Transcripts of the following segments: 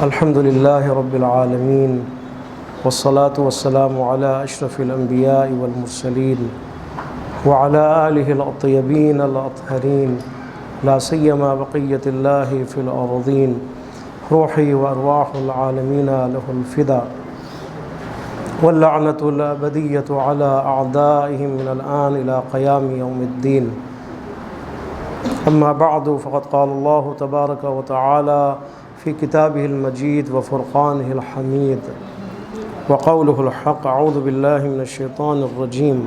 الحمد لله رب العالمين والصلاة والسلام على أشرف الأنبياء والمرسلين وعلى آله الطيبين الأطهرين لا سيما بقية الله في الأرضين روحي وأرواح العالمين له الفدا واللعنة الأبدية على أعدائهم من الآن إلى قيام يوم الدين. أما بعد فقد قال الله تبارك وتعالى في كتابه المجيد وفرقانه الحميد وقوله الحق. أعوذ بالله من الشيطان الرجيم.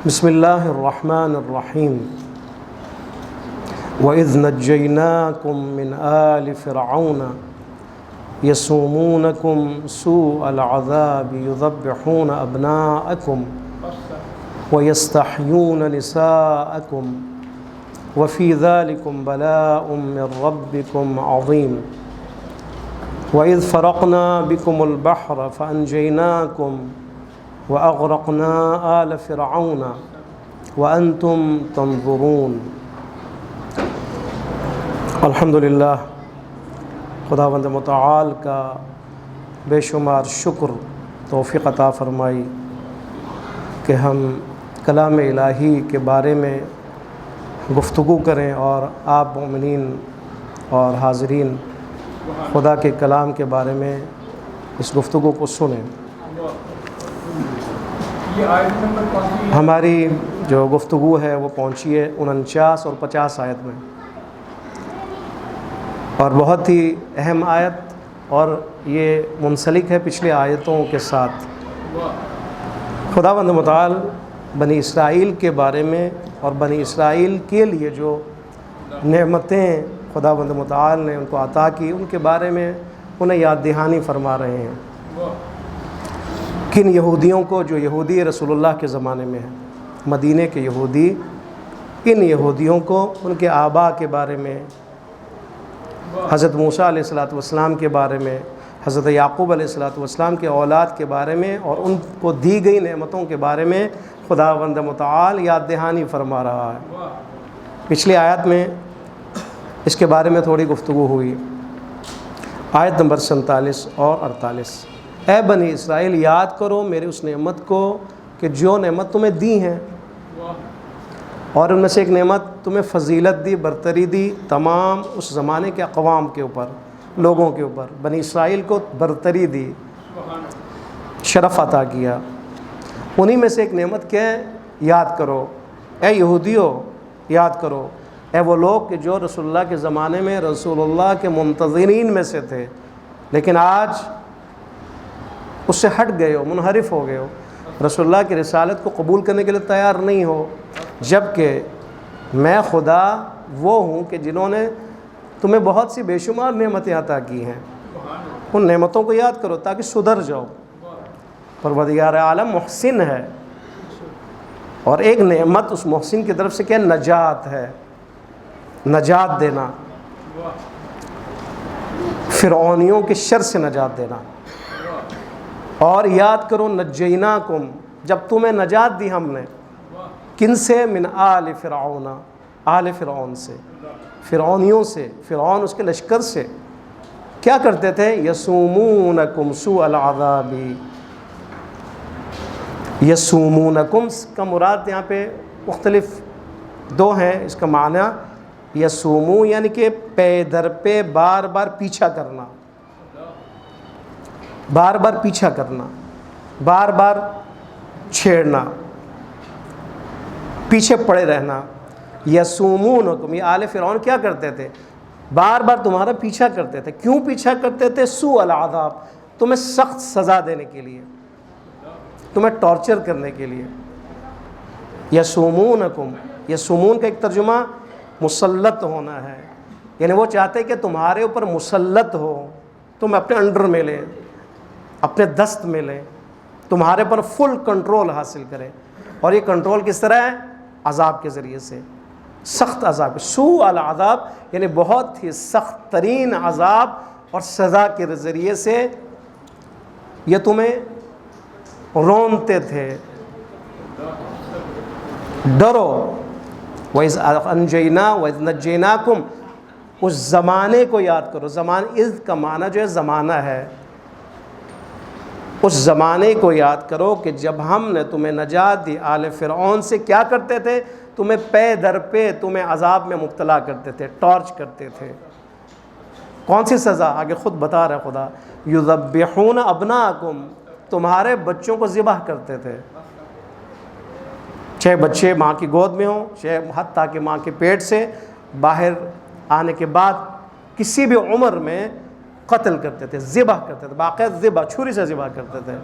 بسم الله الرحمن الرحيم. وإذ نجيناكم من آل فرعون يسومونكم سوء العذاب يذبحون أبناءكم ويستحيون نساءكم وفي ذلكم بلاء من ربكم عظيم. وإذ فرقنا بكم البحر فأنجيناكم وأغرقنا آل فرعون وأنتم تنظرون. الحمدللہ خداوند متعال کا بے شمار شکر توفیق عطا فرمائی کہ ہم کلام الہی کے بارے میں گفتگو کریں اور آپ مومنین اور حاضرین خدا کے کلام کے بارے میں اس گفتگو کو سنیں. ہماری جو گفتگو ہے وہ پہنچی ہے 49 اور 50 آیت میں، اور بہت ہی اہم آیت، اور یہ منسلک ہے پچھلے آیتوں کے ساتھ. خداوند متعال بنی اسرائیل کے بارے میں اور بنی اسرائیل کے لیے جو نعمتیں خداوند متعال نے ان کو عطا کی ان کے بارے میں انہیں یاد دہانی فرما رہے ہیں. کن یہودیوں کو جو یہودی رسول اللہ کے زمانے میں ہیں، مدینے کے یہودی، ان یہودیوں کو ان کے آبا کے بارے میں، حضرت موسیٰ علیہ السلام کے بارے میں، حضرت یعقوب علیہ السلام کے اولاد کے بارے میں اور ان کو دی گئی نعمتوں کے بارے میں خداوند متعال یاد دہانی فرما رہا ہے. پچھلی آیت میں اس کے بارے میں تھوڑی گفتگو ہوئی. آیت نمبر 47 اور 48. اے بنی اسرائیل، یاد کرو میری اس نعمت کو کہ جو نعمت تمہیں دی ہیں، اور ان میں سے ایک نعمت تمہیں فضیلت دی، برتری دی تمام اس زمانے کے اقوام کے اوپر، لوگوں کے اوپر. بنی اسرائیل کو برتری دی، شرف عطا کیا. انہی میں سے ایک نعمت کیا ہے؟ یاد کرو. اے یہودیو، یاد کرو. اے وہ لوگ کہ جو رسول اللہ کے زمانے میں رسول اللہ کے منتظرین میں سے تھے، لیکن آج اس سے ہٹ گئے ہو، منحرف ہو گئے ہو، رسول اللہ کی رسالت کو قبول کرنے کے لیے تیار نہیں ہو، جبکہ میں خدا وہ ہوں کہ جنہوں نے تمہیں بہت سی بے شمار نعمتیں عطا کی ہیں. ان نعمتوں کو یاد کرو تاکہ سدھر جاؤ. پروردگار عالم محسن ہے، اور ایک نعمت اس محسن کی طرف سے کیا؟ نجات ہے، نجات دینا، فرعونیوں کے شر سے نجات دینا. اور یاد کرو نجیناکم، جب تمہیں نجات دی ہم نے، کن سے؟ من آل فرعون، آل فرعون سے، فرعونیوں سے، فرعون اس کے لشکر سے. کیا کرتے تھے؟ یسومونکم سوء العذاب. یسومونکم کا مراد یہاں پہ مختلف دو ہیں. اس کا معنی یسومو یعنی کہ پے در پہ بار بار پیچھا کرنا، بار بار پیچھا کرنا، بار بار چھیڑنا، پیچھے پڑے رہنا. یسومونکم، یہ آل فرعون کیا کرتے تھے؟ بار بار تمہارا پیچھا کرتے تھے. کیوں پیچھا کرتے تھے؟ سوء العذاب، تمہیں سخت سزا دینے کے لیے، تمہیں ٹارچر کرنے کے لیے. یسومونکم، یسومون کا ایک ترجمہ مسلط ہونا ہے، یعنی وہ چاہتے کہ تمہارے اوپر مسلط ہو، تم اپنے انڈر میں لیں، اپنے دست میں لیں، تمہارے پر فل کنٹرول حاصل کریں. اور یہ کنٹرول کس طرح ہے؟ عذاب کے ذریعے سے، سخت عذاب. سوء العذاب یعنی بہت ہی سخت ترین عذاب اور سزا کے ذریعے سے یہ تمہیں رونتے تھے. ڈرو. وَإِذْ أَنْجَيْنَا وَإِذْ نَجَّيْنَاكُمْ اس زمانے کو یاد کرو. اذ کا معنی جو ہے زمانہ ہے. اس زمانے کو یاد کرو کہ جب ہم نے تمہیں نجات دی آل فرعون سے. کیا کرتے تھے؟ تمہیں پے در پہ تمہیں عذاب میں مبتلا کرتے تھے, ٹارچ کرتے تھے. کون سی سزا؟ آگے خود بتا رہا ہے خدا. یذبحون ابناءکم, تمہارے بچوں کو ذبح کرتے تھے. 6 بچے ماں کی گود میں ہوں, حتیٰ کہ ماں کے پیٹ سے باہر آنے کے بعد کسی بھی عمر میں قتل کرتے تھے, ذبح کرتے تھے, باقاعدہ ذبح, چھری سے ذبح کرتے تھے.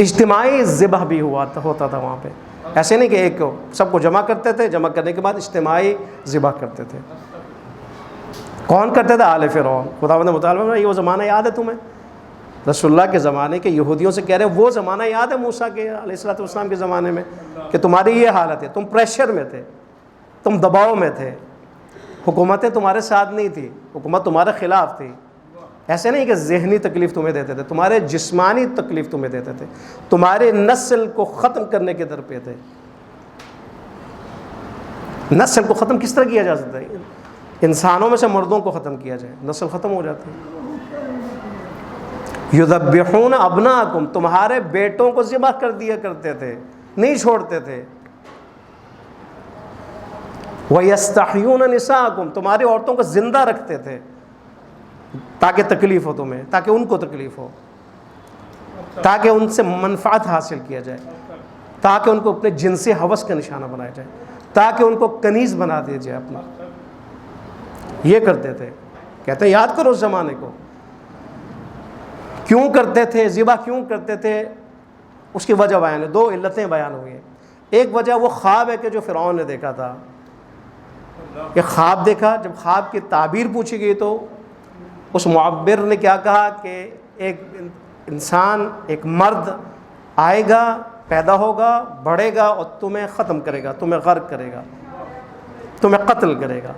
اجتماعی ذبح بھی ہوتا تھا وہاں پہ. ایسے نہیں کہ ایک سب کو جمع کرتے تھے, جمع کرنے کے بعد اجتماعی ذبح کرتے تھے. کون کرتے تھے؟ آل فرعون. خداوند متعال یہ وہ زمانہ یاد ہے تمہیں؟ رسول اللہ کے زمانے کے یہودیوں سے کہہ رہے ہیں وہ زمانہ یاد ہے موسیٰ کے علیہ السلام کے زمانے میں کہ تمہاری یہ حالت ہے, تم پریشر میں تھے, تم دباؤ میں تھے, حکومتیں تمہارے ساتھ نہیں تھی, حکومت تمہارے خلاف تھی. ایسے نہیں کہ ذہنی تکلیف تمہیں دیتے تھے, تمہارے جسمانی تکلیف تمہیں دیتے تھے, تمہارے نسل کو ختم کرنے کے در پہ تھے. نسل کو ختم کس طرح کیا جا سکتا ہے؟ انسانوں میں سے مردوں کو ختم کیا جائے, نسل ختم ہو جاتی ہے. یذبحون ابناءکم, تمہارے بیٹوں کو ذبح کر دیا کرتے تھے, نہیں چھوڑتے تھے. وَيَسْتَحْيُونَ نِسَاءَكُمْ, تمہاری عورتوں کو زندہ رکھتے تھے تاکہ تکلیف ہو تمہیں, تاکہ ان کو تکلیف ہو, تاکہ ان سے منفعت حاصل کیا جائے, تاکہ ان کو اپنے جنسی ہوس کا نشانہ بنایا جائے, تاکہ ان کو کنیز بنا دیا جائے اپنا. یہ کرتے تھے. کہتے ہیں یاد کرو اس زمانے کو. کیوں کرتے تھے؟ ذبح کیوں کرتے تھے؟ اس کی وجہ بیان ہے, 2 علتیں بیان ہوئی ہیں. ایک وجہ وہ خواب ہے کہ جو فرعون نے دیکھا تھا. یہ خواب دیکھا, جب خواب کی تعبیر پوچھی گئی تو اس معبر نے کیا کہا کہ ایک انسان, ایک مرد آئے گا, پیدا ہوگا, بڑھے گا اور تمہیں ختم کرے گا, تمہیں غرق کرے گا, تمہیں قتل کرے گا.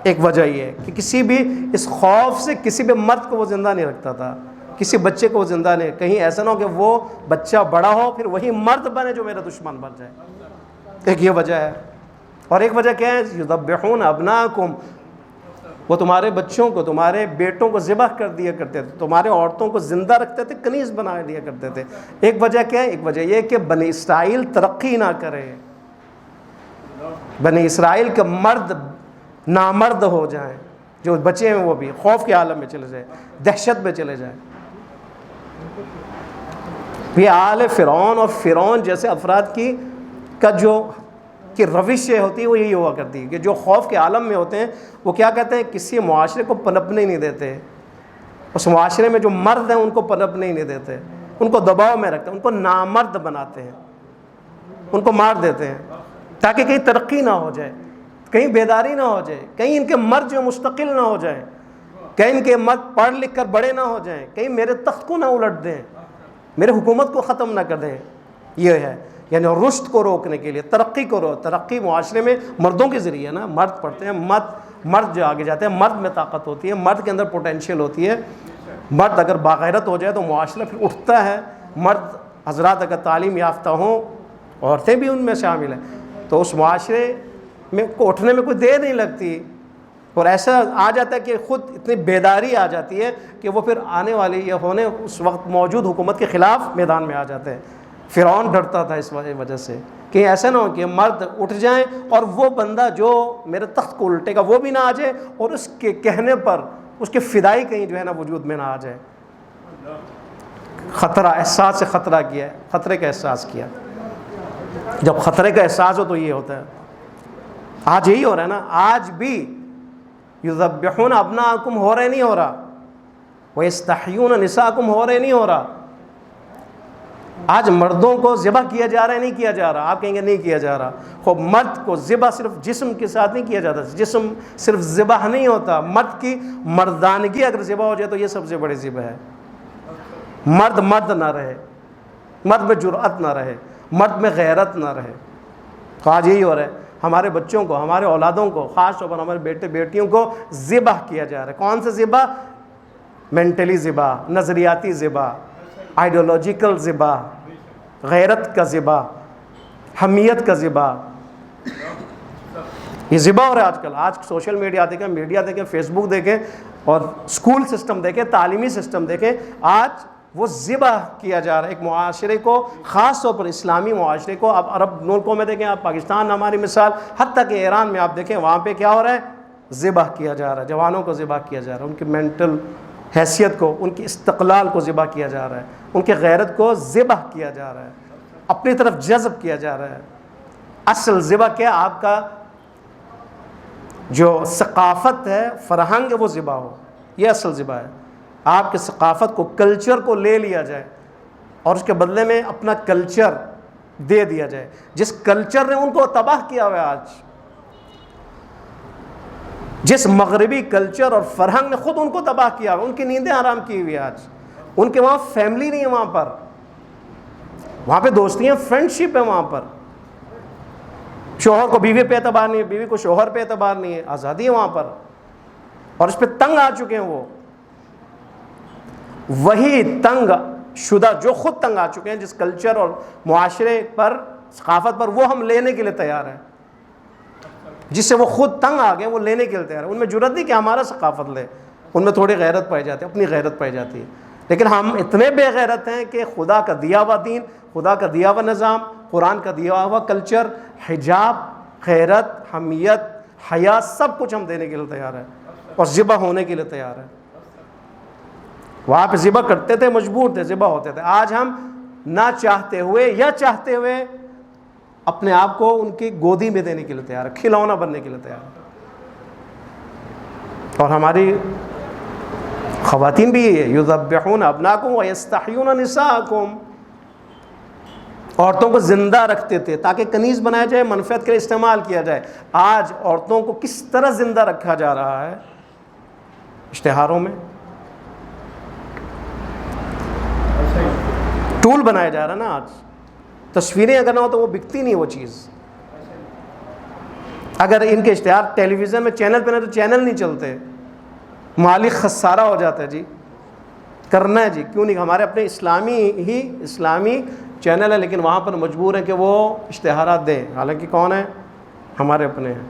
ایک وجہ یہ ہے کہ کسی بھی اس خوف سے کسی بھی مرد کو وہ زندہ نہیں رکھتا تھا, کسی بچے کو وہ زندہ نہیں. کہیں ایسا نہ ہو کہ وہ بچہ بڑا ہو پھر وہی مرد بنے جو میرا دشمن بن جائے. ایک یہ وجہ ہے. اور ایک وجہ کیا ہے؟ یذبحون ابناءکم, وہ تمہارے بچوں کو, تمہارے بیٹوں کو ذبح کر دیا کرتے تھے, تمہارے عورتوں کو زندہ رکھتے تھے, کنیز بنا دیا کرتے تھے. ایک وجہ کیا ہے؟ ایک وجہ یہ کہ بنی اسرائیل ترقی نہ کرے, بنی اسرائیل کے مرد نامرد ہو جائیں, جو بچے ہیں وہ بھی خوف کے عالم میں چلے جائیں, دہشت میں چلے جائیں. یہ آل فرعون اور فرعون جیسے افراد کا جو کہ روش ہوتی ہے وہ یہی ہوا کرتی ہے کہ جو خوف کے عالم میں ہوتے ہیں وہ کیا کہتے ہیں, کسی معاشرے کو پنپنے نہیں دیتے, اس معاشرے میں جو مرد ہیں ان کو پنپنے نہیں دیتے, ان کو دباؤ میں رکھتے ہیں, ان کو نامرد بناتے ہیں, ان کو مار دیتے ہیں تاکہ کہیں ترقی نہ ہو جائے, کہیں بیداری نہ ہو جائے, کہیں ان کے مرد جو مستقل نہ ہو جائیں, کہیں ان کے مرد پڑھ لکھ کر بڑے نہ ہو جائیں, کہیں میرے تخت کو نہ الٹ دیں, میرے حکومت کو ختم نہ کر دیں. یہ ہے یعنی رشد کو روکنے کے لیے ترقی کو ترقی معاشرے میں مردوں کے ذریعے نا, مرد پڑھتے ہیں, مرد جو آگے جاتے ہیں, مرد میں طاقت ہوتی ہے, مرد کے اندر پوٹینشیل ہوتی ہے. مرد اگر باغیرت ہو جائے تو معاشرہ پھر اٹھتا ہے. مرد حضرات اگر تعلیم یافتہ ہوں, عورتیں بھی ان میں شامل ہیں, تو اس معاشرے میں کو اٹھنے میں کوئی دیر نہیں لگتی. اور ایسا آ جاتا ہے کہ خود اتنی بیداری آ جاتی ہے کہ وہ پھر آنے والی یا ہونے اس وقت موجود حکومت کے خلاف میدان میں آ جاتے ہیں. فرعون ڈرتا تھا اس وجہ سے کہ ایسا نہ ہو کہ مرد اٹھ جائیں اور وہ بندہ جو میرے تخت کو الٹے گا وہ بھی نہ آ جائے, اور اس کے کہنے پر اس کے فدائی کہیں جو ہے نا وجود میں نہ آ جائے. خطرہ, احساس سے خطرہ کیا ہے, خطرے کا احساس کیا. جب خطرے کا احساس ہو تو یہ ہوتا ہے. آج یہی ہو رہا ہے نا, آج بھی یذبحون ابناءکم ہو رہے نہیں ہو رہا, ویستحیون نساءکم ہو رہے نہیں ہو رہا. آج مردوں کو ذبح کیا جا رہا ہے, نہیں کیا جا رہا. آپ کہیں گے نہیں کیا جا رہا. خوب مرد کو ذبح صرف جسم کے ساتھ نہیں کیا جاتا, جسم صرف ذبح نہیں ہوتا, مرد کی مردانگی اگر ذبح ہو جائے تو یہ سب سے بڑی ذبح ہے. مرد نہ رہے, مرد میں جرأت نہ رہے, مرد میں غیرت نہ رہے. تو آج یہی ہو رہا ہے, ہمارے بچوں کو, ہمارے اولادوں کو, خاص طور پر ہمارے بیٹے بیٹیوں کو ذبح کیا جا رہا ہے. کون سا ذبح؟ مینٹلی ذبح, نظریاتی ذبح, آئیڈیولوجیکل ذبح, غیرت کا ذبح, حمیت کا ذبح. یہ ذبح ہو رہا ہے آج کل. آج سوشل میڈیا دیکھیں, میڈیا دیکھیں, فیس بک دیکھیں, اور اسکول سسٹم دیکھیں, تعلیمی سسٹم دیکھیں, آج وہ ذبح کیا جا رہا ہے ایک معاشرے کو, خاص طور پر اسلامی معاشرے کو. آپ عرب ملکوں میں دیکھیں, آپ پاکستان ہماری مثال, حتیٰ کہ ایران میں آپ دیکھیں, وہاں پہ کیا ہو رہا ہے, ذبح کیا جا رہا ہے, جوانوں کو ذبح کیا جا رہا ہے, ان کی مینٹل حیثیت کو, ان کی استقلال کو ذبح کیا جا رہا ہے, ان کے غیرت کو ذبح کیا جا رہا ہے, اپنی طرف جذب کیا جا رہا ہے. اصل ذبح کیا, آپ کا جو ثقافت ہے, فرہنگ ہے, وہ ذبح ہو. یہ اصل ذبح ہے. آپ کے ثقافت کو, کلچر کو لے لیا جائے اور اس کے بدلے میں اپنا کلچر دے دیا جائے. جس کلچر نے ان کو تباہ کیا ہوا ہے آج, جس مغربی کلچر اور فرہنگ نے خود ان کو تباہ کیا ہوا, ان کی نیندیں حرام کی ہوئی ہے آج. ان کے وہاں فیملی نہیں ہے, وہاں پہ دوستیاں, فرینڈشپ ہے وہاں پر. شوہر کو بیوی پہ اعتبار نہیں ہے, بیوی کو شوہر پہ اعتبار نہیں ہے, آزادی ہے وہاں پر. اور اس پہ تنگ آ چکے ہیں وہ, وہی تنگ شدہ جو خود تنگ آ چکے ہیں جس کلچر اور معاشرے پر, ثقافت پر, وہ ہم لینے کے لیے تیار ہیں. جس سے وہ خود تنگ آ گئے وہ لینے کے لیے تیار ہیں. ان میں جرأت نہیں کہ ہمارا ثقافت لے, ان میں تھوڑی غیرت پائی جاتی ہے, اپنی غیرت پائی جاتی ہے. لیکن ہم اتنے بے غیرت ہیں کہ خدا کا دیا ہوا دین, خدا کا دیا ہوا نظام, قرآن کا دیا ہوا کلچر, حجاب, غیرت, حمیت, حیا, سب کچھ ہم دینے کے لیے تیار ہیں اور ذبح ہونے کے لیے تیار ہیں. وہاں پہ ذبح کرتے تھے, مجبور تھے, ذبح ہوتے تھے. آج ہم نہ چاہتے ہوئے یا چاہتے ہوئے اپنے آپ کو ان کی گودی میں دینے کے لیے تیار ہے, کھلونا بننے کے لیے تیار ہے. اور ہماری خواتین بھی یہ ہے, یذبحون ابناکم ویستحیون نساءکم, عورتوں کو زندہ رکھتے تھے تاکہ کنیز بنایا جائے, منفعت کے لیے استعمال کیا جائے. آج عورتوں کو کس طرح زندہ رکھا جا رہا ہے, اشتہاروں میں ٹول بنایا جا رہا ہے نا. آج تصویریں اگر نہ ہو تو وہ بکتی نہیں وہ چیز. اگر ان کے اشتہار ٹیلی ویژن میں چینل پہ نہ تو چینل نہیں چلتے, مالی خسارہ ہو جاتا ہے. جی کرنا ہے, جی کیوں نہیں, ہمارے اپنے اسلامی چینل ہے, لیکن وہاں پر مجبور ہیں کہ وہ اشتہارات دیں, حالانکہ کون ہے, ہمارے اپنے ہیں.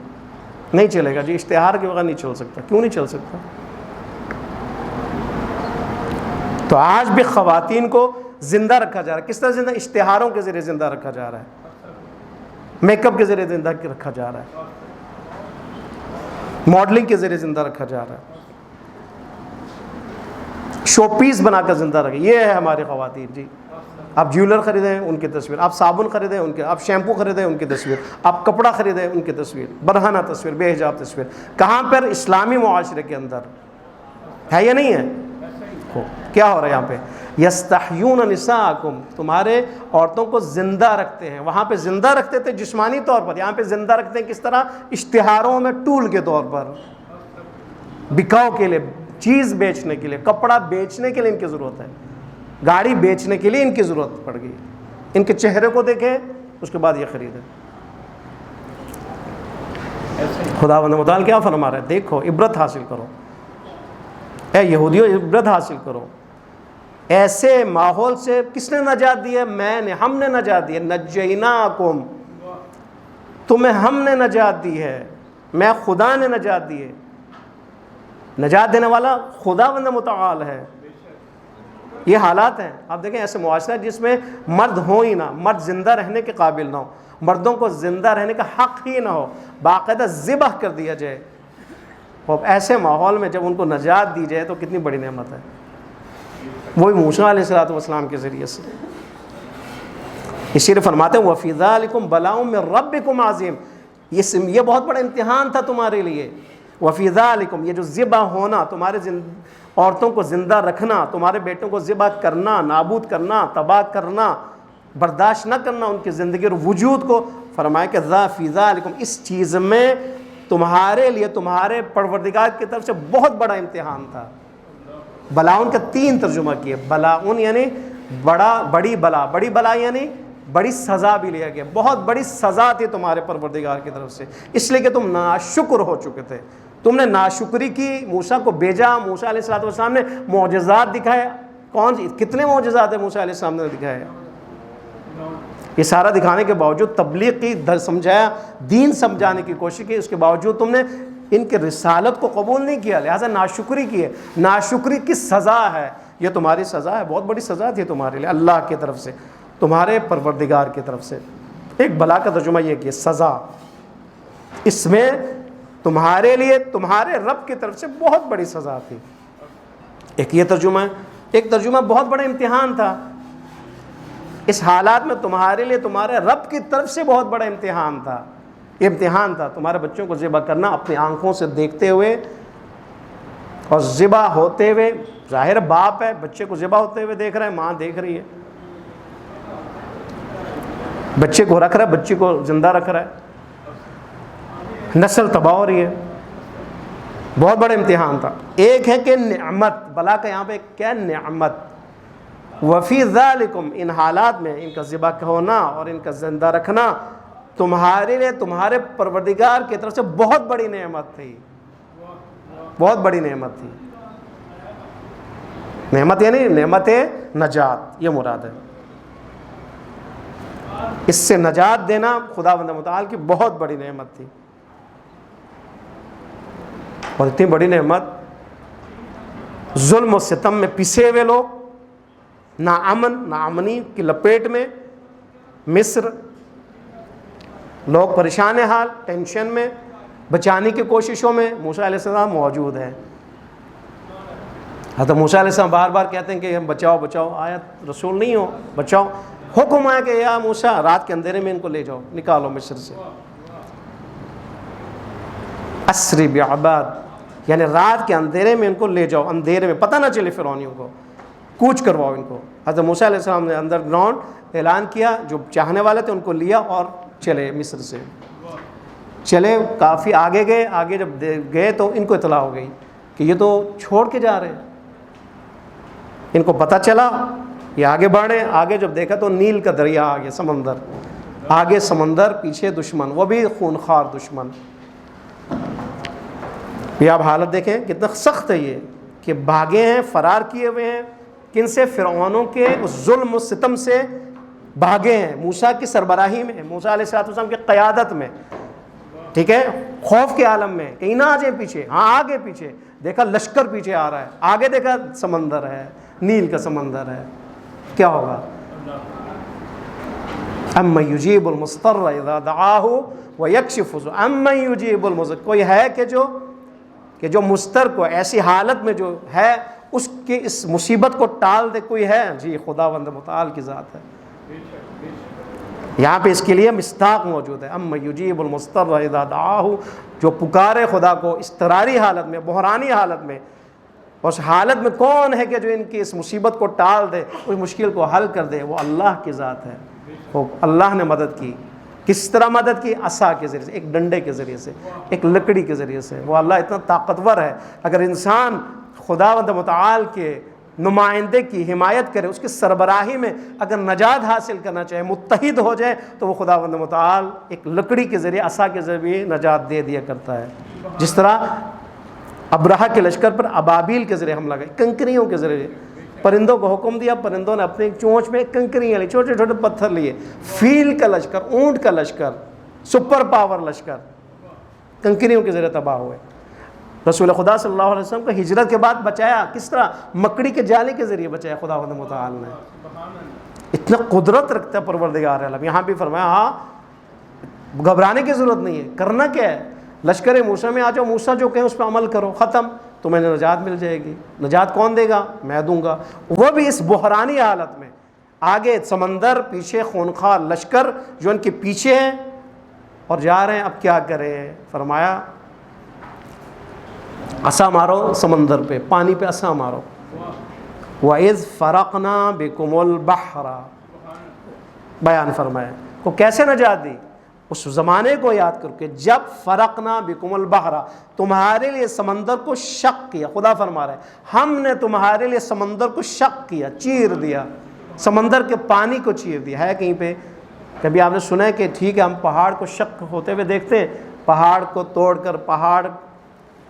نہیں چلے گا جی, اشتہار کے بغیر نہیں چل سکتا. کیوں نہیں چل سکتا؟ تو آج بھی خواتین کو زندہ رکھا جا رہا ہے. کس طرح زندہ؟ اشتہاروں کے ذریعے زندہ رکھا جا رہا ہے, میک اپ کے ذریعے زندہ رکھا جا رہا ہے, ماڈلنگ کے ذریعے زندہ رکھا جا رہا ہے, شو پیس بنا کر زندہ رکھے. یہ ہے ہماری خواتین. جی آپ جیولر خریدیں ان کی تصویر, آپ صابن خریدیں ان کے, آپ شیمپو خریدیں ان کی تصویر, آپ کپڑا خریدیں ان کی تصویر, برہنہ تصویر, بے حجاب تصویر. کہاں پر؟ اسلامی معاشرے کے اندر ہے یا نہیں ہے؟ کیا ہو رہا ہے یہاں پہ؟ یستحیون نساءکم, تمہارے عورتوں کو زندہ رکھتے ہیں. وہاں پہ زندہ رکھتے تھے جسمانی طور پر, یہاں پہ زندہ رکھتے ہیں کس طرح؟ اشتہاروں میں ٹول کے طور پر, بکاؤ کے لیے, چیز بیچنے کے لیے, کپڑا بیچنے کے لیے ان کی ضرورت ہے, گاڑی بیچنے کے لیے ان کی ضرورت پڑ گئی. ان کے چہرے کو دیکھیں, اس کے بعد یہ خریدیں. خداوند متعال کیا فرما رہا ہے؟ دیکھو, عبرت حاصل کرو, اے یہودیوں عبرت حاصل کرو. ایسے ماحول سے کس نے نجات دی ہے؟ میں نے, ہم نے نجات دی ہے. نجیناکم, تمہیں ہم نے نجات دی ہے, میں خدا نے نجات دی ہے. نجات دینے والا خداوند متعال ہے. یہ حالات ہیں. آپ دیکھیں ایسے معاشرہ جس میں مرد ہو ہی نہ, مرد زندہ رہنے کے قابل نہ ہو, مردوں کو زندہ رہنے کا حق ہی نہ ہو, باقاعدہ ذبح کر دیا جائے. اور ایسے ماحول میں جب ان کو نجات دی جائے تو کتنی بڑی نعمت ہے. وہی موسیٰ علیہ الصلوۃ والسلام کے ذریعے سے. اسی لیے فرماتے ہیں وَفِي ذَلِكُمْ بَلَاءٌ مِّن رَبِّكُمْ عَظِيمٌ, یہ بہت بڑا امتحان تھا تمہارے لیے. وَفِي ذَلِكُمْ, یہ جو ذبح ہونا, تمہارے عورتوں کو زندہ رکھنا, تمہارے بیٹوں کو ذبح کرنا, نابود کرنا, تباہ کرنا, برداشت نہ کرنا ان کی زندگی اور وجود کو, فرمایا کہ فِي ذَلِكُمْ, اس چیز میں تمہارے لیے تمہارے پروردگار کی طرف سے بہت بڑا امتحان تھا. بلاؤن کا 3 ترجمہ کیے. بلاؤن یعنی بڑی بلا, بڑی بلا یعنی بڑی سزا بھی لیا گیا. بہت بڑی سزا تھی تمہارے پروردگار کی طرف سے, اس لیے کہ تم ناشکر ہو چکے تھے, تم نے ناشکری کی. موسیٰ کو بھیجا, موسیٰ علیہ الصلوۃ والسلام نے معجزات دکھائے. کتنے معجزات ہیں موسیٰ علیہ السلام نے دکھائے؟ یہ سارا دکھانے کے باوجود تبلیغ کی، سمجھایا، دین سمجھانے کی کوشش کی، اس کے باوجود تم نے ان کے رسالت کو قبول نہیں کیا، لہٰذا ناشکری کی ہے۔ ناشکری کی سزا ہے، یہ تمہاری سزا ہے، بہت بڑی سزا تھی تمہارے لیے اللہ کی طرف سے، تمہارے پروردگار کی طرف سے۔ ایک بلا کا ترجمہ یہ کہ سزا، اس میں تمہارے لیے تمہارے رب کی طرف سے بہت بڑی سزا تھی۔ ایک یہ ترجمہ ہے، ایک ترجمہ بہت بڑا امتحان تھا۔ اس حالات میں تمہارے لیے تمہارے رب کی طرف سے بہت بڑا امتحان تھا۔ یہ امتحان تھا تمہارے بچوں کو ذبح کرنا اپنی آنکھوں سے دیکھتے ہوئے اور ذبح ہوتے ہوئے۔ ظاہر باپ ہے، بچے کو ذبح ہوتے ہوئے دیکھ رہا ہے، ماں دیکھ رہی ہے، بچے کو رکھ رہا ہے، بچی کو زندہ رکھ رہا ہے، نسل تباہ ہو رہی ہے۔ بہت بڑا امتحان تھا۔ ایک ہے کہ نعمت، بلا کا یہاں پہ کیا نعمت، وفی ذالکم، ان حالات میں ان کا ذبح ہونا اور ان کا زندہ رکھنا تمہارے لیے تمہارے پروردگار کی طرف سے بہت بڑی نعمت تھی، بہت بڑی نعمت تھی۔ نعمت یعنی نعمت نجات، یہ مراد ہے۔ اس سے نجات دینا خداوند متعال کی بہت بڑی نعمت تھی، اور اتنی بڑی نعمت، ظلم و ستم میں پسے ہوئے لوگ، ناامنی کی لپیٹ میں، مصر لوگ پریشان حال، ٹینشن میں، بچانے کی کوششوں میں موسیٰ علیہ السلام موجود ہیں۔ حضرت موسیٰ علیہ السلام بار بار کہتے ہیں کہ ہم بچاؤ بچاؤ، آیت رسول نہیں ہو، بچاؤ۔ حکم آیا کہ یا موسیٰ رات کے اندھیرے میں ان کو لے جاؤ، نکالو مصر سے۔ اسری بعباد، یعنی رات کے اندھیرے میں ان کو لے جاؤ، اندھیرے میں پتہ نہ چلے فرعونیوں کو، کوچ کرواؤ ان کو۔ حضرت موسیٰ علیہ السلام نے انڈر گراؤنڈ اعلان کیا، جو چاہنے والے تھے ان کو لیا اور چلے مصر سے، چلے کافی آگے گئے۔ آگے جب گئے تو ان کو اطلاع ہو گئی کہ یہ تو چھوڑ کے جا رہے ہیں۔ ان کو پتہ چلا، یہ آگے بڑھے، آگے جب دیکھا تو نیل کا دریا آگے، سمندر آگے، سمندر پیچھے، دشمن، وہ بھی خونخوار دشمن۔ یہ آپ حالت دیکھیں کتنا سخت ہے یہ، کہ بھاگے ہیں، فرار کیے ہوئے ہیں، کن سے؟ فرعونوں کے اس ظلم و ستم سے بھاگے ہیں، موسیٰ کی سربراہی میں، موسیٰ علیہ السلام کی قیادت میں، ٹھیک ہے، خوف کے عالم میں، کہیں نہ آ جائیں پیچھے، ہاں آگے پیچھے دیکھا لشکر پیچھے آ رہا ہے، آگے دیکھا سمندر ہے، نیل کا سمندر ہے، کیا ہوگا؟ اَمَّن یُجِیبُ الْمُضْطَرَّ اِذَا دَعَاهُ وَیَکْشِفُ السُّوءَ، اَمَّن یُجِیبُ الْمُضْطَرَّ، کوئی ہے کہ جو مضطر کو ایسی حالت میں جو ہے اس کی اس مصیبت کو ٹال دے، کوئی ہے؟ جی خداوند متعال کی ذات ہے۔ یہاں پہ اس کے لیے مصداق موجود ہے، اَمَّن یُجِیبُ الْمُضْطَرَّ اِذَا دَعَاهُ، جو پکارے خدا کو اضطراری حالت میں، بحرانی حالت میں، اس حالت میں کون ہے کہ جو ان کی اس مصیبت کو ٹال دے، اس مشکل کو حل کر دے؟ وہ اللہ کی ذات ہے۔ وہ اللہ نے مدد کی، کس طرح مدد کی؟ عصا کے ذریعے سے، ایک ڈنڈے کے ذریعے سے، ایک لکڑی کے ذریعے سے۔ وہ اللہ اتنا طاقتور ہے، اگر انسان خداوند متعال کے نمائندے کی حمایت کرے، اس کی سربراہی میں اگر نجات حاصل کرنا چاہے، متحد ہو جائے، تو وہ خداوند متعال ایک لکڑی کے ذریعے، عصا کے ذریعے نجات دے دیا کرتا ہے۔ جس طرح ابرہہ کے لشکر پر ابابیل کے ذریعے حملہ کیا، کنکریوں کے ذریعے، پرندوں کو حکم دیا، پرندوں نے اپنے چونچ میں کنکریاں لی، چھوٹے چھوٹے پتھر لیے، فیل کا لشکر، اونٹ کا لشکر، سپر پاور لشکر کنکریوں کے ذریعے تباہ ہوئے۔ رسول خدا صلی اللہ علیہ وسلم کو ہجرت کے بعد بچایا، کس طرح؟ مکڑی کے جالے کے ذریعے بچایا خداوند متعال نے۔ اتنا قدرت رکھتا ہے پروردگار عالم۔ یہاں بھی فرمایا ہاں گھبرانے کی ضرورت نہیں ہے، کرنا کیا ہے؟ لشکر موسیٰ میں آ جاؤ، موسیٰ جو کہیں اس پہ عمل کرو، ختم، تمہیں نجات مل جائے گی۔ نجات کون دے گا؟ میں دوں گا، وہ بھی اس بحرانی حالت میں۔ آگے سمندر، پیچھے خونخوار لشکر جو ان کے پیچھے ہیں اور جا رہے ہیں، اب کیا کریں؟ فرمایا عصا مارو سمندر پہ، پانی پہ عصا مارو۔ وَإِذْ فَرَقْنَا بِكُمُ الْبَحْرَ، بیان فرمایا کو کیسے نجات دی؟ اس زمانے کو یاد کر کے جب فرقنا بکم البحر، تمہارے لیے سمندر کو شق کیا۔ خدا فرما رہا ہے ہم نے تمہارے لیے سمندر کو شق کیا، چیر دیا، سمندر کے پانی کو چیر دیا۔ ہے کہیں پہ کبھی آپ نے سنا ہے کہ ٹھیک ہے ہم پہاڑ کو شق ہوتے ہوئے دیکھتے ہیں، پہاڑ کو توڑ کر، پہاڑ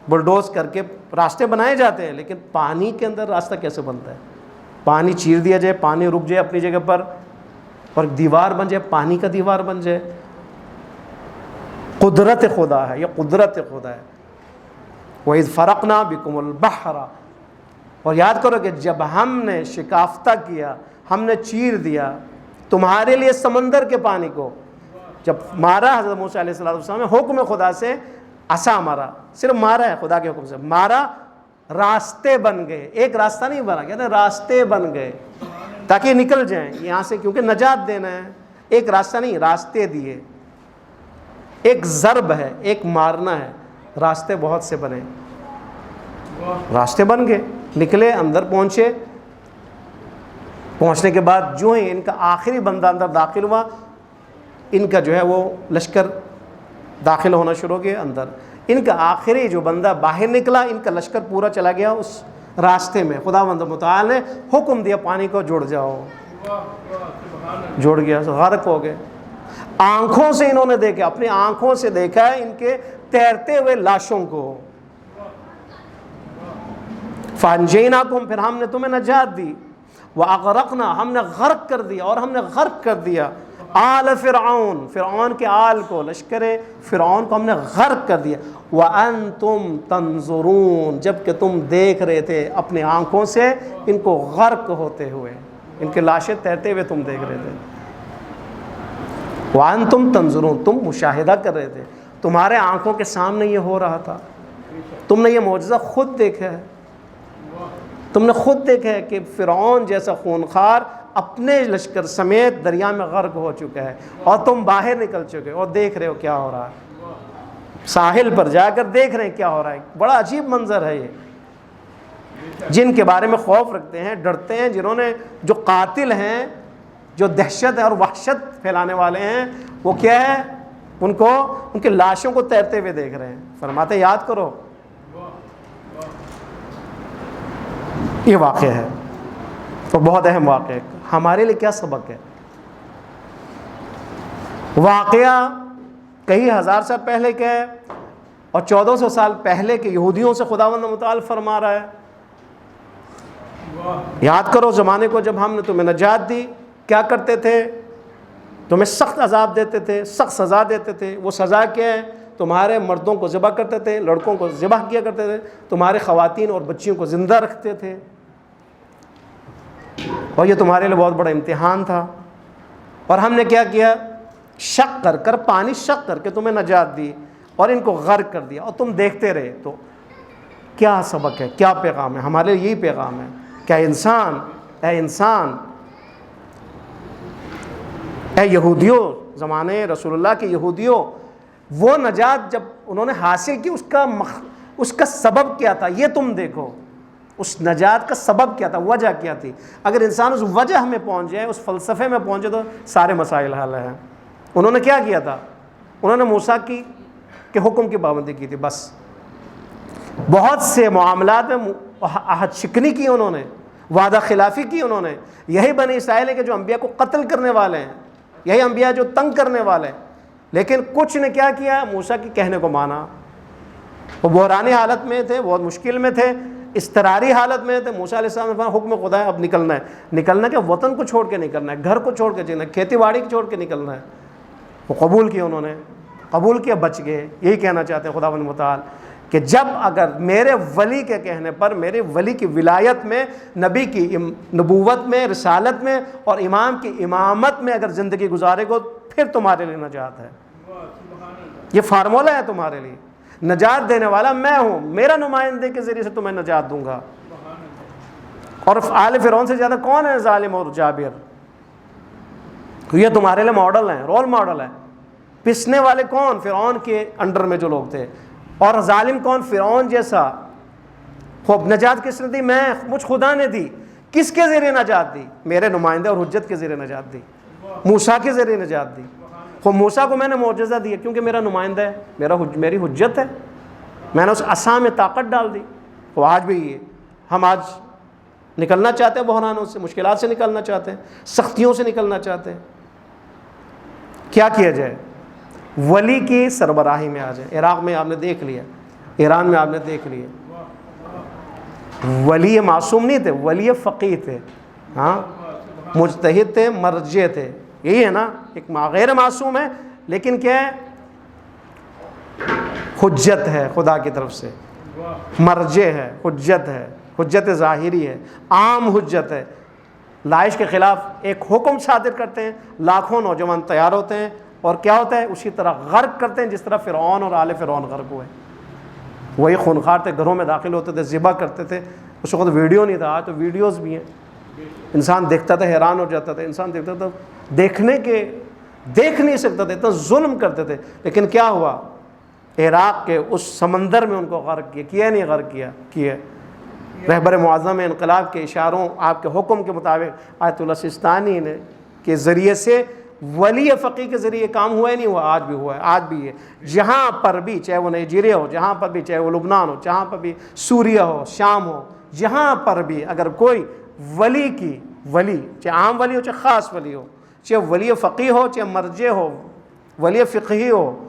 بلڈوز کر کے راستے بنائے جاتے ہیں، لیکن پانی کے اندر راستہ کیسے بنتا ہے؟ پانی چیر دیا جائے، پانی رک جائے اپنی جگہ پر، اور دیوار بن جائے، پانی کا دیوار بن جائے، قدرت خدا ہے، یہ قدرت خدا ہے۔ وَإِذْ فَرَقْنَا بِكُمُ الْبَحْرَ، اور یاد کرو کہ جب ہم نے شکافتہ کیا، ہم نے چیر دیا تمہارے لیے سمندر کے پانی کو، جب مارا حضرت موسیٰ علیہ السلام نے حکم خدا سے، عصا مارا، صرف مارا ہے خدا کے حکم سے، مارا، راستے بن گئے، ایک راستہ نہیں بنا، کہتے ہیں راستے بن گئے تاکہ نکل جائیں یہاں سے، کیونکہ نجات دینا ہے، ایک راستہ نہیں، راستے دیے، ایک ضرب ہے، ایک مارنا ہے، راستے بہت سے بنے، راستے بن گئے، نکلے، اندر پہنچے، پہنچنے کے بعد جو ہی ان کا آخری بندہ اندر داخل ہوا، ان کا جو ہے وہ لشکر داخل ہونا شروع ہو گیا اندر، ان کا آخری جو بندہ باہر نکلا، ان کا لشکر پورا چلا گیا اس راستے میں، خداوند متعال نے حکم دیا پانی کو جڑ جاؤ، جڑ گیا، غرق ہو گئے۔ آنکھوں سے انہوں نے دیکھا، اپنی آنکھوں سے دیکھا ہے ان کے تیرتے ہوئے لاشوں کو، فَأَنْجَيْنَاكُمْ، پھر ہم نے تمہیں نجات دی، وَأَغْرَقْنَا، ہم نے غرق کر دیا، اور ہم نے غرق کر دیا آل فرعون، فرعون کے آل کو، لشکر فرعون کو ہم نے غرق کر دیا، وَأَنْتُمْ تَنْظُرُونَ، جب کہ تم دیکھ رہے تھے اپنی آنکھوں سے ان کو غرق ہوتے ہوئے، ان کے لاشیں تیرتے ہوئے تم دیکھ رہے تھے، وَأَنْتُمْ تَنْظُرُونَ، تم مشاہدہ کر رہے تھے، تمہارے آنکھوں کے سامنے یہ ہو رہا تھا، تم نے یہ معجزہ خود دیکھا ہے، تم نے خود دیکھا ہے کہ فرعون جیسا خونخوار اپنے لشکر سمیت دریا میں غرق ہو چکا ہے، اور تم باہر نکل چکے اور دیکھ رہے ہو کیا ہو رہا ہے، ساحل پر جا کر دیکھ رہے ہیں کیا ہو رہا ہے۔ بڑا عجیب منظر ہے یہ، جن کے بارے میں خوف رکھتے ہیں، ڈرتے ہیں، جنہوں نے، جو قاتل ہیں، جو دہشت اور وحشت پھیلانے والے ہیں، وہ کیا ہے، ان کو، ان کے لاشوں کو تیرتے ہوئے دیکھ رہے ہیں۔ فرماتے یاد کرو، یہ واقعہ ہے اور بہت اہم واقعہ ہے، ہمارے لیے کیا سبق ہے؟ واقعہ کئی ہزار سال پہلے کا ہے اور 1400 سال پہلے کے یہودیوں سے خداوند متعال فرما رہا ہے۔ یاد کرو زمانے کو، جب ہم نے تمہیں نجات دی، کیا کرتے تھے؟ تمہیں سخت عذاب دیتے تھے، سخت سزا دیتے تھے۔ وہ سزا کیا ہے؟ تمہارے مردوں کو ذبح کرتے تھے، لڑکوں کو ذبح کیا کرتے تھے، تمہارے خواتین اور بچیوں کو زندہ رکھتے تھے، اور یہ تمہارے لیے بہت بڑا امتحان تھا۔ اور ہم نے کیا کیا؟ شق کر کر، پانی شق کر کے تمہیں نجات دی اور ان کو غرق کر دیا، اور تم دیکھتے رہے۔ تو کیا سبق ہے، کیا پیغام ہے؟ ہمارے لیے یہی پیغام ہے، کیا انسان، اے انسان، اے یہودیوں، زمانے رسول اللہ کے یہودیوں، وہ نجات جب انہوں نے حاصل کی، اس کا سبب کیا تھا، یہ تم دیکھو، اس نجات کا سبب کیا تھا، وجہ کیا تھی۔ اگر انسان اس وجہ میں پہنچ جائے، اس فلسفے میں پہنچے، تو سارے مسائل حل ہیں۔ انہوں نے کیا کیا تھا؟ انہوں نے موسیٰ کے حکم کی پابندی کی تھی، بس۔ بہت سے معاملات میں عہد شکنی کی انہوں نے، وعدہ خلافی کی انہوں نے۔ یہی بنی اسرائیل ہے کہ جو انبیاء کو قتل کرنے والے ہیں، یہی انبیاء جو تنگ کرنے والے ہیں، لیکن کچھ نے کیا کیا؟ موسیٰ کے کہنے کو مانا۔ وہ بحرانی حالت میں تھے، بہت مشکل میں تھے، اضطراری حالت میں تھے۔ موسیٰ علیہ السلام نے فرمایا حکم خدا ہے، اب نکلنا ہے۔ نکلنا کہ وطن کو چھوڑ کے نکلنا ہے، گھر کو چھوڑ کے چلنا ہے، کھیتی باڑی کو چھوڑ کے نکلنا ہے۔ وہ قبول کیا، انہوں نے قبول کیا، بچ گئے۔ یہی کہنا چاہتے ہیں خداوند متعال کہ جب اگر میرے ولی کے کہنے پر، میرے ولی کی ولایت میں، نبی کی نبوت میں، رسالت میں اور امام کی امامت میں اگر زندگی گزارے گو، پھر تمہارے لیے نجات ہے۔ یہ فارمولہ ہے تمہارے لیے، نجات دینے والا میں ہوں، میرا نمائندے کے ذریعے سے تمہیں نجات دوں گا۔ اور آل فرعون سے زیادہ کون ہے ظالم اور جابر؟ یہ تمہارے لیے ماڈل ہیں، رول ماڈل ہیں۔ پسنے والے کون؟ فرعون کے انڈر میں جو لوگ تھے۔ اور ظالم کون؟ فرعون جیسا۔ خوب نجات کس نے دی؟ میں، مجھ خدا نے دی۔ کس کے ذریعے نجات دی؟ میرے نمائندے اور حجت کے ذریعے نجات دی، موسیٰ کے ذریعے نجات دی۔ خوب موسیٰ کو میں نے معجزہ دیا کیونکہ میرا نمائندہ ہے، میری حجت ہے، میں نے اس عصا میں طاقت ڈال دی۔ وہ آج بھی یہ، ہم آج نکلنا چاہتے ہیں بحرانوں سے، مشکلات سے نکلنا چاہتے ہیں، سختیوں سے نکلنا چاہتے ہیں، کیا کیا جائے؟ ولی کی سربراہی میں آ جائے۔ عراق میں آپ نے دیکھ لیا، ایران میں آپ نے دیکھ لیا، ولی معصوم نہیں تھے، ولی فقیہ تھے، ہاں، مجتہد تھے، مرجع تھے، یہی ہے نا، ایک غیر معصوم ہے لیکن کیا ہے، حجت ہے خدا کی طرف سے، مرجع ہے، حجت ہے، حجت ظاہری ہے، عام حجت ہے، لائش کے خلاف ایک حکم صادر کرتے ہیں، لاکھوں نوجوان تیار ہوتے ہیں، اور کیا ہوتا ہے، اسی طرح غرق کرتے ہیں جس طرح فرعون اور آل فرعون غرق ہوئے۔ وہی خونخوار تھے، گھروں میں داخل ہوتے تھے، ذبح کرتے تھے، اس وقت ویڈیو نہیں تھا، آج تو ویڈیوز بھی ہیں، انسان دیکھتا تھا حیران ہو جاتا تھا، انسان دیکھتا تھا دیکھ نہیں سکتا تھا، اتنا ظلم کرتے تھے، لیکن کیا ہوا، عراق کے اس سمندر میں ان کو غرق کیا نہیں غرق کیا رہبر معظم انقلاب کے اشاروں، آپ کے حکم کے مطابق آیت اللہ سستانی نے کے ذریعے سے، ولی فقیہ کے ذریعے کام ہوا ہے نہیں ہوا، آج بھی ہوا ہے، آج بھی ہے، جہاں پر بھی، چاہے وہ نائجیریا ہو، جہاں پر بھی، چاہے وہ لبنان ہو، جہاں پر بھی سوریہ ہو، شام ہو، جہاں پر بھی اگر کوئی ولی چاہے عام ولی ہو چاہے خاص ولی ہو، چاہے ولی فقیہ ہو چاہے مرجع ہو، ولی فقہی ہو،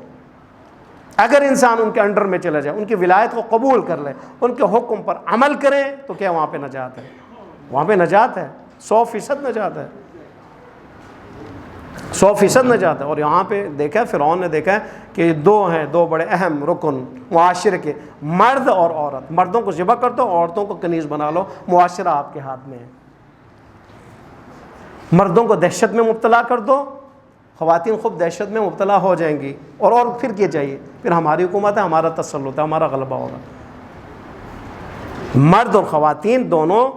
اگر انسان ان کے انڈر میں چلا جائے، ان کی ولایت کو قبول کر لے، ان کے حکم پر عمل کریں، تو کیا وہاں پہ نجات ہے، وہاں پہ نجات ہے، 100% نجات ہے، 100% نجات ہے۔ اور یہاں پہ دیکھا فرعون نے دیکھا کہ دو بڑے اہم رکن معاشرے کے، مرد اور عورت، مردوں کو ذبح کر دو، عورتوں کو کنیز بنا لو، معاشرہ آپ کے ہاتھ میں ہے، مردوں کو دہشت میں مبتلا کر دو، خواتین خود دہشت میں مبتلا ہو جائیں گی، اور پھر کیا چاہیے، پھر ہماری حکومت ہے، ہمارا تسلط ہے، ہمارا غلبہ ہوگا۔ مرد اور خواتین دونوں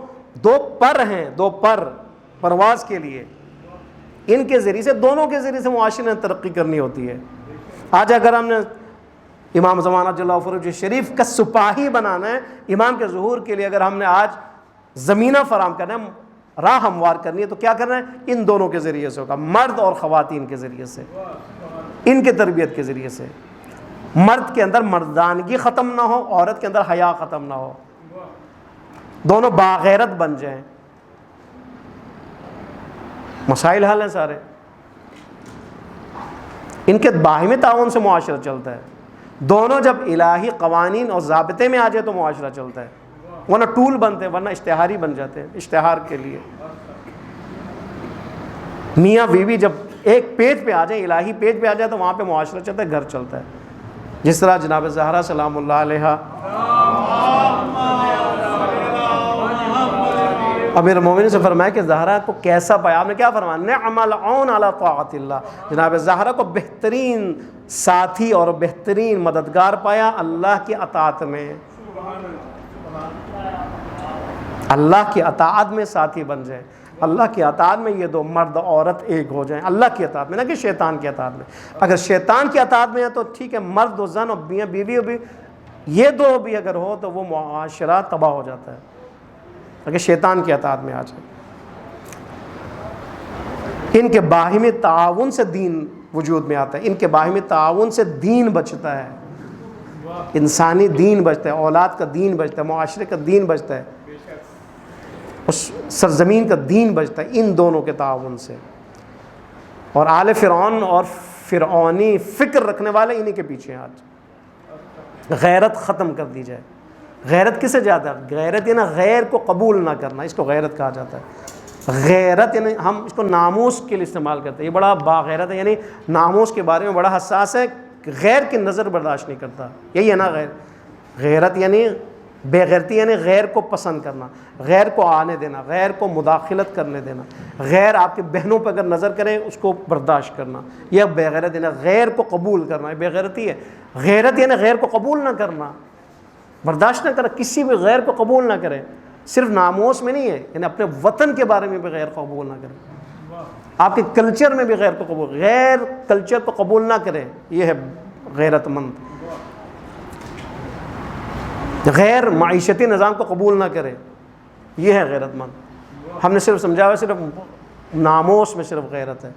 دو پر ہیں، دو پرواز کے لیے، ان کے ذریعے سے، دونوں کے ذریعے سے معاشرے نے ترقی کرنی ہوتی ہے۔ آج اگر ہم نے امام زمانہ جل اللہ فروج شریف کا سپاہی بنانا ہے، امام کے ظہور کے لیے اگر ہم نے آج زمینہ فراہم کرنا ہے، راہ ہموار کرنی ہے، تو کیا کرنا ہے، ان دونوں کے ذریعے سے ہوگا، مرد اور خواتین کے ذریعے سے، ان کے تربیت کے ذریعے سے، مرد کے اندر مردانگی ختم نہ ہو، عورت کے اندر حیا ختم نہ ہو، دونوں باغیرت بن جائیں، مسائل حل ہیں سارے، ان کے باہمی تعاون سے معاشرہ چلتا ہے، دونوں جب الہی قوانین اور ضابطے میں آ جائے تو معاشرہ چلتا ہے، ورنہ ٹول بنتے ہیں، ورنہ اشتہاری بن جاتے ہیں، اشتہار کے لیے۔ میاں بیوی جب ایک پیج پہ آ جائیں، الہی پیج پہ آ جائے، تو وہاں پہ معاشرہ چلتا ہے، گھر چلتا ہے، جس طرح جناب زہرا سلام اللہ علیہا امیر المومنین سے فرمایا کہ زہرا کو کیسا پایا، آپ نے کیا فرمایا، نعم العون علی طاعت اللہ، جناب زہرا کو بہترین ساتھی اور بہترین مددگار پایا اللہ کی اطاعت میں، اللہ کی اطاعت میں ساتھی بن جائے، اللہ کی اطاعت میں یہ دو مرد عورت ایک ہو جائیں، اللہ کی اطاعت میں، نہ کہ شیطان کی اطاعت میں۔ اگر شیطان کی اطاعت میں ہے تو ٹھیک ہے، مرد و زن اور میاں بیوی بھی، یہ دو بھی اگر ہو تو وہ معاشرہ تباہ ہو جاتا ہے، اگر شیطان کی اطاعت میں آ جائے۔ ان کے باہمی تعاون سے دین وجود میں آتا ہے، ان کے باہمی تعاون سے دین بچتا ہے، انسانی دین بچتا ہے، اولاد کا دین بچتا ہے، معاشرے کا دین بچتا ہے، اس سرزمین کا دین بچتا ہے ان دونوں کے تعاون سے۔ اور آل فرعون اور فرعونی فکر رکھنے والے انہی کے پیچھے ہیں آج۔ غیرت ختم کر دی جائے۔ غیرت کسے جاتا ہے؟ غیرت یعنی غیر کو قبول نہ کرنا، اس کو غیرت کہا جاتا ہے۔ غیرت یعنی ہم اس کو ناموس کے لیے استعمال کرتے ہیں، یہ بڑا باغیرت ہے، یعنی ناموس کے بارے میں بڑا حساس ہے، غیر کی نظر برداشت نہیں کرتا، یہی ہے نا غیرت یعنی بے غیرتی، یعنی غیر کو پسند کرنا، غیر کو آنے دینا، غیر کو مداخلت کرنے دینا، غیر آپ کی بہنوں پہ اگر نظر کریں اس کو برداشت کرنا، یہ بے غیرت یعنی غیر کو قبول کرنا، یہ بے غیرتی ہے۔ غیرت یعنی غیر کو قبول نہ کرنا، برداشت نہ کرنا، کسی بھی غیر کو قبول نہ کریں، صرف ناموس میں نہیں ہے، یعنی اپنے وطن کے بارے میں بھی غیر کو قبول نہ کریں، آپ کے کلچر میں بھی غیر کو قبول، غیر کلچر کو قبول نہ کریں، یہ ہے غیرت مند۔ غیر معیشتی نظام کو قبول نہ کرے، یہ ہے غیرت مند۔ ہم نے صرف سمجھا ہوا صرف ناموس میں صرف غیرت ہے،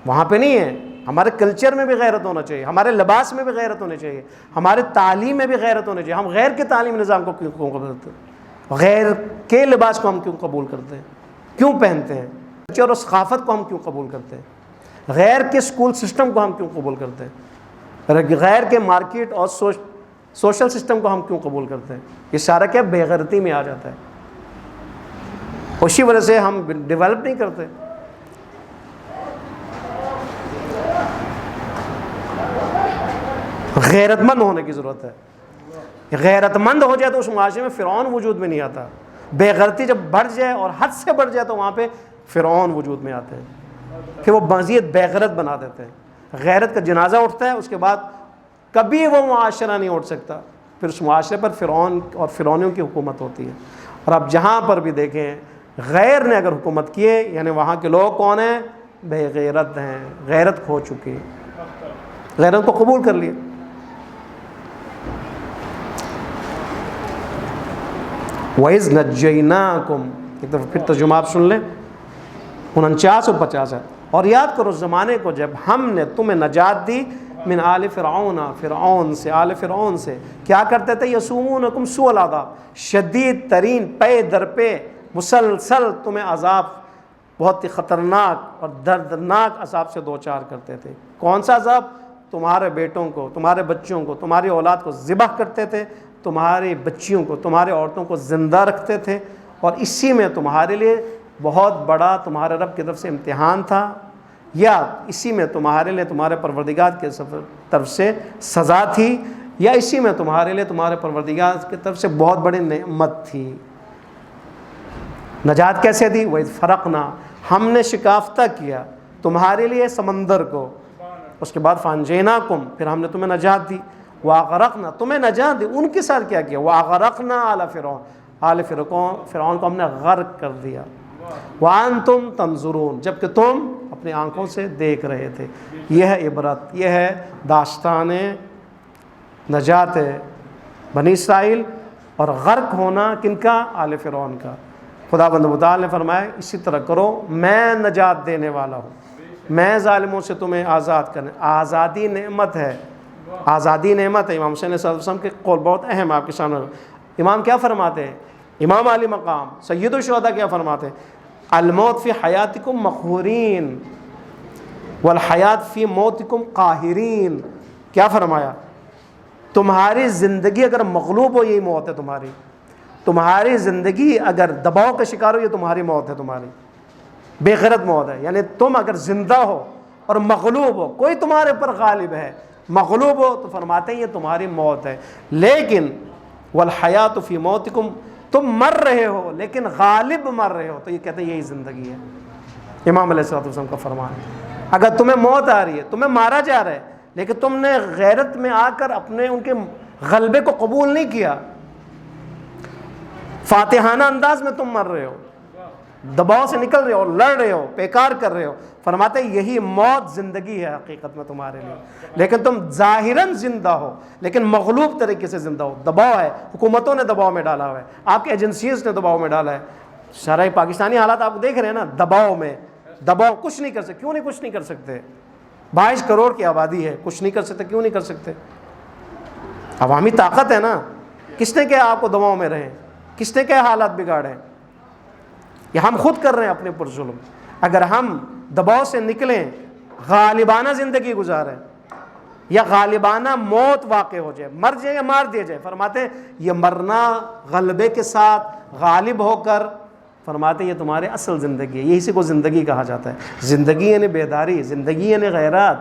وہاں پہ نہیں ہے، ہمارے کلچر میں بھی غیرت ہونا چاہیے، ہمارے لباس میں بھی غیرت ہونی چاہیے، ہمارے تعلیم میں بھی غیرت ہونی چاہیے۔ ہم غیر کے تعلیم نظام کو کیوں قبول کرتے ہیں؟ غیر کے لباس کو ہم کیوں قبول کرتے ہیں، کیوں پہنتے ہیں؟ کلچر اور ثقافت کو ہم کیوں قبول کرتے ہیں؟ غیر کے اسکول سسٹم کو ہم کیوں قبول کرتے ہیں؟ غیر کے مارکیٹ اور سوشل سسٹم کو ہم کیوں قبول کرتے ہیں؟ یہ سارا کیا بے غیرتی میں آ جاتا ہے، اسی وجہ سے ہم ڈیولپ نہیں کرتے۔ غیرت مند ہونے کی ضرورت ہے. غیرت مند ہو جائے تو اس معاشرے میں فرعون وجود میں نہیں آتا. بے غیرتی جب بڑھ جائے اور حد سے بڑھ جائے تو وہاں پہ فرعون وجود میں آتے ہیں، کہ وہ مزید بے غیرت بنا دیتے ہیں. غیرت کا جنازہ اٹھتا ہے، اس کے بعد کبھی وہ معاشرہ نہیں اٹھ سکتا. پھر اس معاشرے پر فرعون اور فرعونیوں کی حکومت ہوتی ہے. اور اب جہاں پر بھی دیکھیں غیر نے اگر حکومت کیے، یعنی وہاں کے لوگ کون ہیں؟ بے غیرت ہیں، غیرت کھو چکے، غیرت کو قبول کر لیے. وَإِذْ نَجَّيْنَاكُمْ، ایک دفعہ پھر ترجمہ آپ سن لیں، 49 اور 50 ہے. اور یاد کرو زمانے کو جب ہم نے تمہیں نجات دی من آل فرعون، فرعون سے، آل فرعون سے. کیا کرتے تھے؟ یسومونکم سوء العذاب، شدید ترین پے در پہ مسلسل تمہیں عذاب، بہت ہی خطرناک اور دردناک عذاب سے دوچار کرتے تھے. کون سا عذاب؟ تمہارے بیٹوں کو، تمہارے بچوں کو، تمہاری اولاد کو ذبح کرتے تھے، تمہاری بچیوں کو، تمہارے عورتوں کو زندہ رکھتے تھے. اور اسی میں تمہارے لیے بہت بڑا تمہارے رب کی طرف سے امتحان تھا، یا اسی میں تمہارے لیے تمہارے پروردگار کی طرف سے سزا تھی، یا اسی میں تمہارے لیے تمہارے پروردگار کی طرف سے بہت بڑی نعمت تھی. نجات کیسے دی؟ وَإِذْ فَرَقْنَا، ہم نے شکافتہ کیا تمہارے لیے سمندر کو. اس کے بعد فَأَنْجَيْنَاكُمْ، پھر ہم نے تمہیں نجات دی. وَأَغْرَقْنَا، تمہیں نجات دی. ان کے ساتھ کیا کیا؟ وَأَغْرَقْنَا آلَ فِرْعَوْنَ، آل فرعون کو ہم نے غرق کر دیا. وَأَنْتُمْ تَنْظُرُونَ، جبکہ تم اپنی آنکھوں سے دیکھ رہے تھے. یہ ہے عبرت، یہ ہے داستان نجات بنی اسرائیل اور غرق ہونا کن کا؟ آل فرعون کا. خداوند متعال نے فرمایا اسی طرح کرو، میں نجات دینے والا ہوں، میں ظالموں سے تمہیں آزاد کرنے. آزادی نعمت ہے، آزادی نعمت ہے. امام حسین صلی اللہ علیہ وسلم کے قول بہت اہم آپ کے سامنے. امام کیا فرماتے ہیں؟ امام علی مقام سید الشہداء کیا فرماتے ہیں؟ الموت فی حیاتکم مقہورین والحیات فی موتکم قاہرین. کیا فرمایا؟ تمہاری زندگی اگر مغلوب ہو یہی موت ہے تمہاری. تمہاری زندگی اگر دباؤ کا شکار ہو یہ تمہاری موت ہے، تمہاری بے غیرت موت ہے. یعنی تم اگر زندہ ہو اور مغلوب ہو، کوئی تمہارے پر غالب ہے، مغلوب ہو، تو فرماتے ہیں یہ تمہاری موت ہے. لیکن والحیات فی موتکم، تم مر رہے ہو لیکن غالب مر رہے ہو، تو یہ کہتے ہیں یہی زندگی ہے. امام علیہ الصلوۃ والسلام کا فرمان ہے. اگر تمہیں موت آ رہی ہے، تمہیں مارا جا رہا ہے، لیکن تم نے غیرت میں آ کر اپنے ان کے غلبے کو قبول نہیں کیا، فاتحانہ انداز میں تم مر رہے ہو، دباؤ سے نکل رہے ہو، لڑ رہے ہو، پیکار کر رہے ہو، فرماتے ہیں یہی موت زندگی ہے حقیقت میں تمہارے لیے. لیکن تم ظاہراً زندہ ہو لیکن مغلوب طریقے سے زندہ ہو. دباؤ ہے، حکومتوں نے دباؤ میں ڈالا ہوا ہے، آپ کی ایجنسیز نے دباؤ میں ڈالا ہے. سارا پاکستانی حالات آپ دیکھ رہے ہیں نا، دباؤ میں. دباؤ کچھ نہیں کر سکتے. کیوں نہیں کچھ نہیں کر سکتے؟ 22 کروڑ کی آبادی ہے، کچھ نہیں کر سکتے. کیوں نہیں کر سکتے؟ عوامی طاقت ہے نا. کس نے کہا آپ کو دباؤ میں رہیں؟ کس نے کہا حالات بگاڑیں؟ یہ ہم خود کر رہے ہیں اپنے پر ظلم. اگر ہم دباؤ سے نکلیں، غالبانہ زندگی گزاریں، یا غالبانہ موت واقع ہو جائے، مر جائے یا مار دیا جائے، فرماتے ہیں یہ مرنا غلبے کے ساتھ غالب ہو کر، فرماتے ہیں یہ تمہارے اصل زندگی ہے. یہی سے کو زندگی کہا جاتا ہے. زندگی یعنی بیداری، زندگی یعنی غیرات.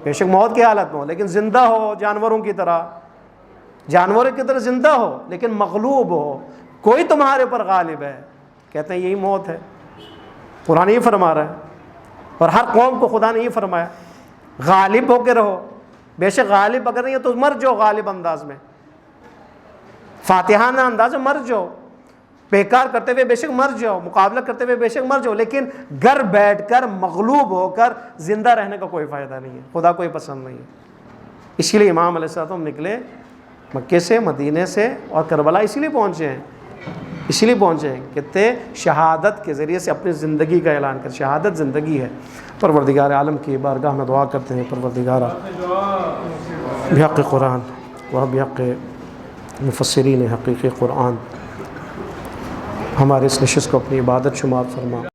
بے شک موت کی حالت میں ہو لیکن زندہ ہو، جانوروں کی طرح، جانوروں کی طرح زندہ ہو لیکن مغلوب ہو، کوئی تمہارے پر غالب ہے. کہتے ہیں یہی موت ہے. قرآن یہ فرما رہا ہے. اور ہر قوم کو خدا نے یہ فرمایا غالب ہو کے رہو. بے شک غالب اگر نہیں ہے تو مر جاؤ، غالب انداز میں، فاتحانہ انداز میں مر جاؤ، پیکار کرتے ہوئے بے شک مر جاؤ، مقابلہ کرتے ہوئے بے شک مر جاؤ، لیکن گھر بیٹھ کر مغلوب ہو کر زندہ رہنے کا کوئی فائدہ نہیں ہے. خدا کوئی پسند نہیں ہے. اسی لیے امام علیہ السلام نکلے مکے سے، مدینے سے اور کربلا اسی لیے پہنچے ہیں. اسی لیے پہنچے ہیں کہتے شہادت کے ذریعے سے اپنی زندگی کا اعلان کر. شہادت زندگی ہے. پروردگار عالم کی بارگاہ میں دعا کرتے ہیں، پروردگارہ بحق قرآن و بحق مفسرین حقیقی قرآن ہمارے اس نشست کو اپنی عبادت شمار فرما.